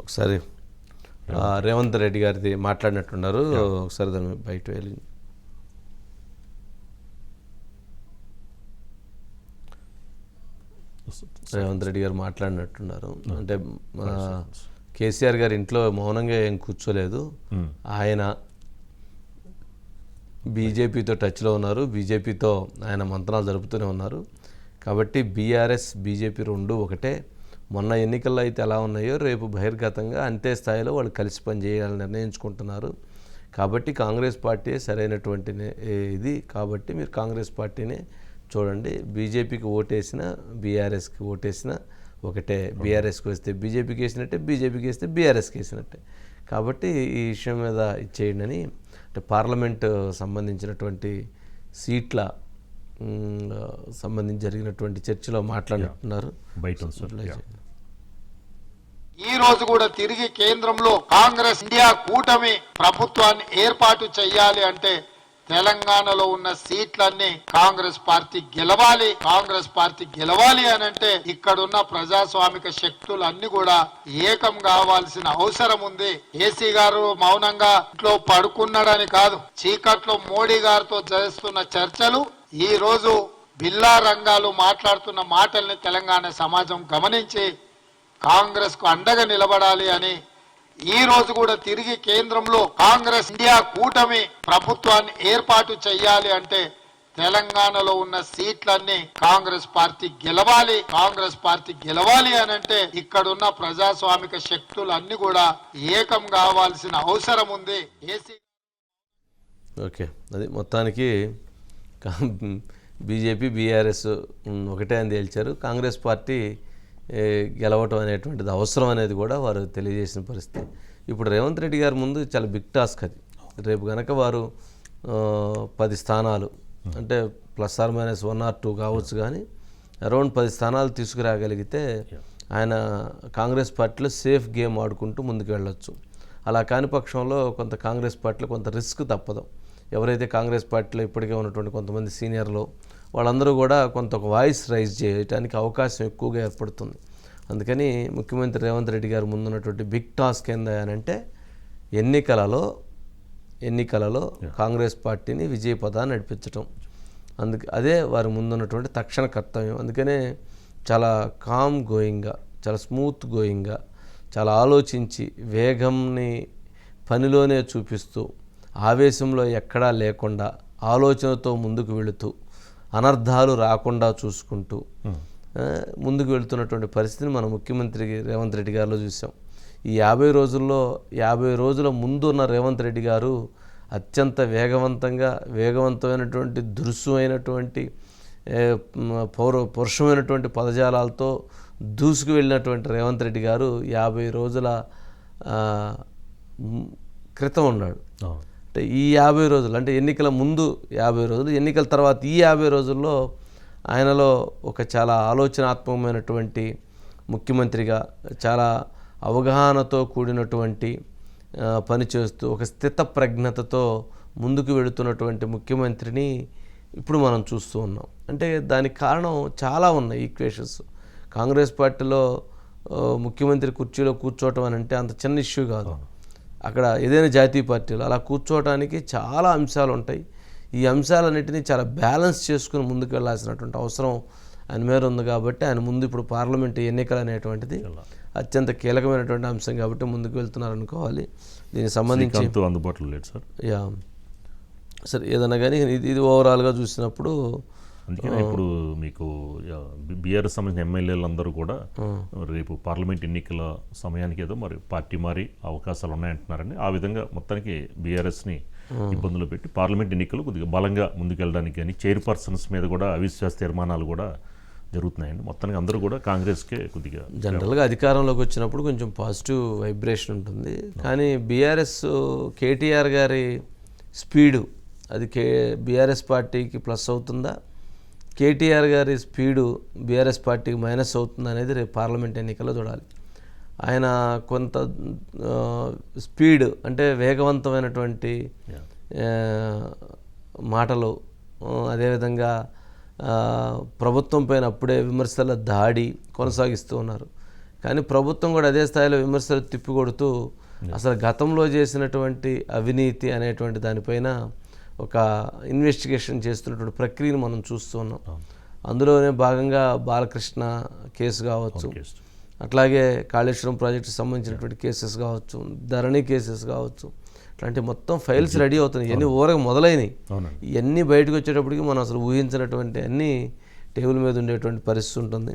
ఒకసారి రేవంత్ రెడ్డి గారిది మాట్లాడినట్టున్నారు. ఒకసారి దాన్ని బయట వెళ్ళి రేవంత్ రెడ్డి గారు మాట్లాడినట్టున్నారు. అంటే కేసీఆర్ గారి ఇంట్లో మౌనంగా ఏం కూర్చోలేదు. ఆయన బీజేపీతో టచ్లో ఉన్నారు, బీజేపీతో ఆయన మంత్రాలు జరుపుతూనే ఉన్నారు. కాబట్టి బీఆర్ఎస్ బీజేపీ రెండు ఒకటే. మొన్న ఎన్నికల్లో అయితే ఎలా ఉన్నాయో రేపు బహిర్గతంగా అంతే స్థాయిలో వాళ్ళు కలిసి పనిచేయాలని నిర్ణయించుకుంటున్నారు. కాబట్టి కాంగ్రెస్ పార్టీ సరైనటువంటి ఇది. కాబట్టి మీరు కాంగ్రెస్ పార్టీనే చూడండి. బీజేపీకి ఓటేసినా బీఆర్ఎస్కి ఓటేసినా ఒకటే. బీఆర్ఎస్కి వేస్తే బీజేపీకి వేసినట్టే, బీజేపీకి వేస్తే బీఆర్ఎస్కి వేసినట్టే. కాబట్టి ఈ విషయం మీద ఇచ్చేయండి అని, అంటే పార్లమెంట్ సంబంధించినటువంటి సీట్ల సంబంధించి జరిగినటువంటి చర్చలో మాట్లాడుతున్నారు. ఈ రోజు కూడా తిరిగి కేంద్రంలో కాంగ్రెస్ ఇండియా కూటమి ప్రభుత్వాన్ని ఏర్పాటు చేయాలి అంటే తెలంగాణలో ఉన్న సీట్లన్నీ కాంగ్రెస్ పార్టీ గెలవాలి. కాంగ్రెస్ పార్టీ గెలవాలి అని అంటే ఇక్కడున్న ప్రజాస్వామిక శక్తులు అన్ని కూడా ఏకం కావాల్సిన అవసరం ఉంది. కేసీ గారు మౌనంగా ఇంట్లో పడుకున్నాడని కాదు, చీకట్లో మోడీ గారితో చేస్తున్న చర్చలు, ఈ రోజు బిల్లా రంగాలు మాట్లాడుతున్న మాటల్ని తెలంగాణ సమాజం గమనించి కాంగ్రెస్ కు అండగా నిలబడాలి అని ఈ రోజు కూడా తిరిగి కేంద్రంలో కాంగ్రెస్ ఇండియా కూటమి ప్రభుత్వాన్ని ఏర్పాటు చేయాలి అంటే తెలంగాణలో ఉన్న సీట్లన్నీ కాంగ్రెస్ పార్టీ గెలవాలి. కాంగ్రెస్ పార్టీ గెలవాలి అని అంటే ఇక్కడున్న ప్రజాస్వామిక శక్తులు అన్ని కూడా ఏకం కావాల్సిన అవసరం ఉంది. ఓకే, అది మొత్తానికి బీజేపీ బీఆర్ఎస్ ఒకటే అని తేల్చారు. కాంగ్రెస్ పార్టీ గెలవటం అనేటువంటిది అవసరం అనేది కూడా వారు తెలియజేసిన పరిస్థితి. ఇప్పుడు రేవంత్ రెడ్డి గారి ముందు చాలా బిగ్ టాస్క్ అది. రేపు కనుక వారు 10 స్థానాలు అంటే +or -1 or 2 కావచ్చు, కానీ అరౌండ్ 10 స్థానాలు తీసుకురాగలిగితే ఆయన కాంగ్రెస్ పార్టీలో సేఫ్ గేమ్ ఆడుకుంటూ ముందుకు వెళ్ళొచ్చు. అలా కాని పక్షంలో కొంత కాంగ్రెస్ పార్టీలో కొంత రిస్క్ తప్పదు. ఎవరైతే కాంగ్రెస్ పార్టీలో ఇప్పటికే ఉన్నటువంటి కొంతమంది సీనియర్లు వాళ్ళందరూ కూడా కొంత ఒక వాయిస్ రైజ్ చేయడానికి అవకాశం ఎక్కువగా ఏర్పడుతుంది. అందుకని ముఖ్యమంత్రి రేవంత్ రెడ్డి గారు ముందున్నటువంటి బిగ్ టాస్క్ ఏందంటే ఎన్నికలలో కాంగ్రెస్ పార్టీని విజయపథాన్ని నడిపించటం. అదే వారి ముందున్నటువంటి తక్షణ కర్తవ్యం. అందుకనే చాలా కామ్ గోయింగ్గా, చాలా స్మూత్ గోయింగ్గా, చాలా ఆలోచించి వేగంని పనిలోనే చూపిస్తూ, ఆవేశంలో ఎక్కడా లేకుండా ఆలోచనతో ముందుకు వెళుతూ, అనర్థాలు రాకుండా చూసుకుంటూ ముందుకు వెళుతున్నటువంటి పరిస్థితిని మనం ముఖ్యమంత్రి రేవంత్ రెడ్డి గారిలో చూసాం. ఈ 50 రోజుల ముందు ఉన్న రేవంత్ రెడ్డి గారు అత్యంత వేగవంతమైనటువంటి దురుసుమైనటువంటి పరుషమైనటువంటి పదజాలాలతో దూసుకు వెళ్ళినటువంటి రేవంత్ రెడ్డి గారు 50 రోజుల క్రితం ఉన్నాడు. అంటే ఈ 50 రోజులు అంటే ఎన్నికల ముందు 50 రోజులు, ఎన్నికల తర్వాత ఈ 50 రోజుల్లో ఆయనలో ఒక చాలా ఆలోచనాత్మకమైనటువంటి ముఖ్యమంత్రిగా, చాలా అవగాహనతో కూడినటువంటి పనిచేస్తూ ఒక స్థితప్రజ్ఞతతో ముందుకు వెళుతున్నటువంటి ముఖ్యమంత్రిని ఇప్పుడు మనం చూస్తూ ఉన్నాం. అంటే దానికి కారణం చాలా ఉన్నాయి ఈక్వేషన్స్. కాంగ్రెస్ పార్టీలో ముఖ్యమంత్రి కుర్చీలో కూర్చోవటం అని అంటే అంత చిన్న ఇష్యూ కాదు. అక్కడ ఏదైనా జాతీయ పార్టీలో అలా కూర్చోవడానికి చాలా అంశాలు ఉంటాయి. ఈ అంశాలన్నింటినీ చాలా బ్యాలెన్స్ చేసుకుని ముందుకు వెళ్ళాల్సినటువంటి అవసరం ఆయన మీద ఉంది. కాబట్టి ఆయన ముందు ఇప్పుడు పార్లమెంట్ ఎన్నికలు అనేటువంటిది అత్యంత కీలకమైనటువంటి అంశం కాబట్టి ముందుకు వెళ్తున్నారు అనుకోవాలి. దీనికి సంబంధించి అందుబాటులో లేదు సార్. సరే, ఏదన్నా కానీ ఇది ఓవరాల్గా చూసినప్పుడు అందుకనే ఇప్పుడు మీకు బీఆర్ఎస్ సంబంధించిన ఎమ్మెల్యేలు అందరూ కూడా రేపు పార్లమెంట్ ఎన్నికల సమయానికి ఏదో మరి పార్టీ మారి అవకాశాలు ఉన్నాయంటున్నారని, ఆ విధంగా మొత్తానికి బీఆర్ఎస్ని ఇబ్బందులు పెట్టి పార్లమెంట్ ఎన్నికలు కొద్దిగా బలంగా ముందుకెళ్ళడానికి కానీ చైర్పర్సన్స్ మీద కూడా అవిశ్వాస తీర్మానాలు కూడా జరుగుతున్నాయండి. మొత్తానికి అందరూ కూడా కాంగ్రెస్కే కొద్దిగా జనరల్గా అధికారంలోకి వచ్చినప్పుడు కొంచెం పాజిటివ్ వైబ్రేషన్ ఉంటుంది. కానీ బీఆర్ఎస్ కేటీఆర్ గారి స్పీడు అది బీఆర్ఎస్ పార్టీకి ప్లస్ అవుతుందా, కేటీఆర్ గారి స్పీడు బీఆర్ఎస్ పార్టీకి మైనస్ అవుతుంది అనేది రేపు పార్లమెంట్ ఎన్నికల్లో చూడాలి. ఆయన కొంత స్పీడ్ అంటే వేగవంతమైనటువంటి మాటలు, అదేవిధంగా ప్రభుత్వం పైన అప్పుడే విమర్శల దాడి కొనసాగిస్తూ ఉన్నారు. కానీ ప్రభుత్వం కూడా అదే స్థాయిలో విమర్శలు తిప్పికొడుతూ అసలు గతంలో చేసినటువంటి అవినీతి అనేటువంటి దానిపైన ఒక ఇన్వెస్టిగేషన్ చేస్తున్నటువంటి ప్రక్రియను మనం చూస్తూ ఉన్నాం. అందులోనే భాగంగా బాలకృష్ణ కేసు కావచ్చు, అట్లాగే కాళేశ్వరం ప్రాజెక్టుకి సంబంధించినటువంటి కేసెస్ కావచ్చు, ధరణి కేసెస్ కావచ్చు, ఇట్లాంటి మొత్తం ఫైల్స్ రెడీ అవుతున్నాయి. ఇవన్నీ ఊరగా మొదలైనవి. ఇవన్నీ బయటకు వచ్చేటప్పటికి మనం అసలు ఊహించినటువంటి అన్నీ టేబుల్ మీద ఉండేటువంటి పరిస్థితి ఉంటుంది.